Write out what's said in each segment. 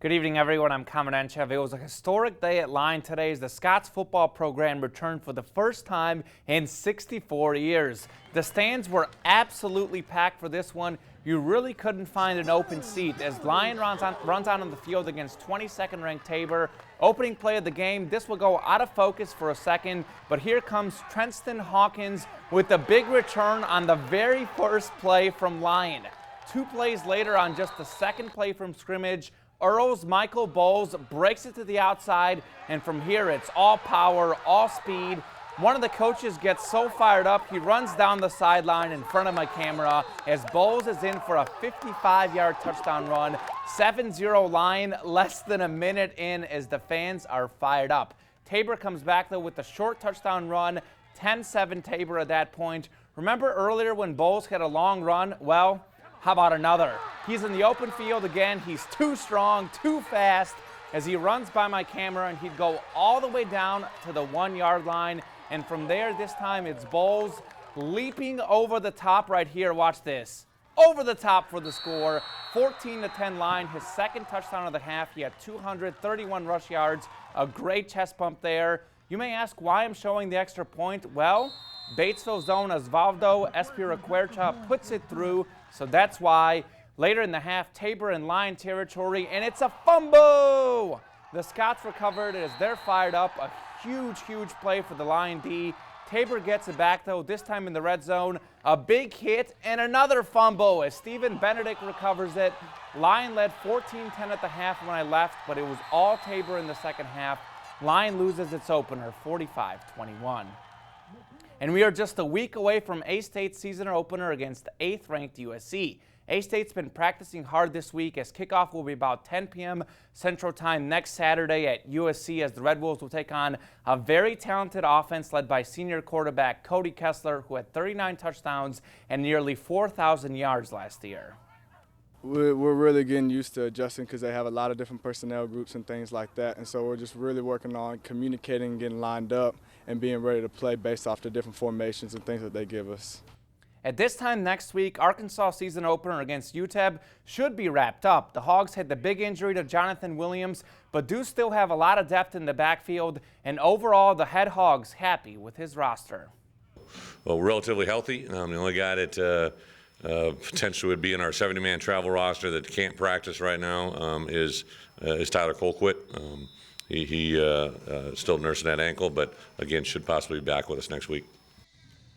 Good evening, everyone. I'm Kamenenchev. It was a historic day at Lyon today as the Scots football program returned for the first time in 64 years. The stands were absolutely packed for this one. You really couldn't find an open seat as Lyon runs out on the field against 22nd ranked Tabor. Opening play of the game, this will go out of focus for a second, but here comes Trenston Hawkins with the big return on the very first play from Lyon. 2 plays later on just the second play from scrimmage, Earl's Michael Bowles breaks it to the outside, and from here it's all power, all speed. One of the coaches gets so fired up, he runs down the sideline in front of my camera as Bowles is in for a 55-yard touchdown run. 7-0 Lyon, less than a minute in as the fans are fired up. Tabor comes back though with a short touchdown run, 10-7 Tabor at that point. Remember earlier when Bowles had a long run? Well, how about another? He's in the open field again. He's too strong, too fast as he runs by my camera, and he'd go all the way down to the 1-yard line. And from there, this time it's Bowles leaping over the top right here. Watch this. Over the top for the score. 14-10 Lyon, his second touchdown of the half. He had 231 rush yards, a great chest bump there. You may ask why I'm showing the extra point. Well, Batesville's own Osvaldo Espiricueta puts it through, so that's why. Later in the half, Tabor in Lyon territory, and it's a fumble! The Scots recovered as they're fired up. A huge play for the Lyon D. Tabor gets it back, though, this time in the red zone. A big hit and another fumble as Stephen Benedict recovers it. Lyon led 14-10 at the half when I left, but it was all Tabor in the second half. Lyon loses its opener, 45-21. And we are just a week away from A-State's season opener against 8th-ranked USC. A-State's been practicing hard this week as kickoff will be about 10 p.m. Central Time next Saturday at USC as the Red Wolves will take on a very talented offense led by senior quarterback Cody Kessler, who had 39 touchdowns and nearly 4,000 yards last year. We're really getting used to adjusting because they have a lot of different personnel groups and things like that. And so we're just really working on communicating and getting lined up and being ready to play based off the different formations and things that they give us. At this time next week, Arkansas season opener against UTEP should be wrapped up. The Hogs had the big injury to Jonathan Williams, but do still have a lot of depth in the backfield. And overall, the head Hogs happy with his roster. Well, relatively healthy. The only guy that potentially would be in our 70-man travel roster that can't practice right now is Tyler Colquitt. He still nursing that ankle, but again should possibly be back with us next week.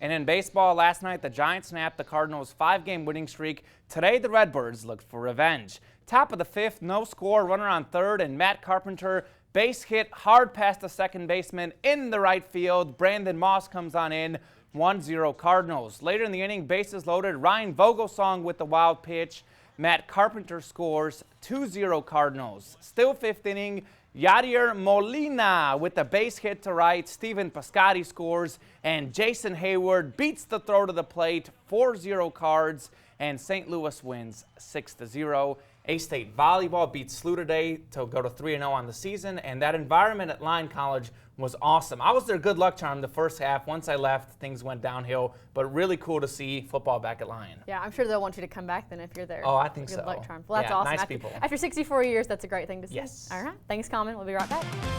And in baseball last night, the Giants snapped the Cardinals' 5-game winning streak. Today, the Redbirds looked for revenge. Top of the 5th, no score, runner on 3rd, and Matt Carpenter base hit hard past the second baseman in the right field. Brandon Moss comes on in, 1-0 Cardinals. Later in the inning, bases loaded, Ryan Vogelsong with the wild pitch. Matt Carpenter scores, 2-0 Cardinals. Still 5th inning, Yadier Molina with the base hit to right. Stephen Piscotty scores, and Jason Hayward beats the throw to the plate, 4-0 Cards, and St. Louis wins 6-0. A-State volleyball beat SLU today to go to 3-0 on the season, and that environment at Lyon College was awesome. I was their good luck charm the first half. Once I left, things went downhill, but really cool to see football back at Lyon. Yeah, I'm sure they'll want you to come back then if you're there. Oh, I think so. Good luck charm. Well, that's awesome. Nice people. After 64 years, that's a great thing to see. Yes. All right. Thanks, Common. We'll be right back.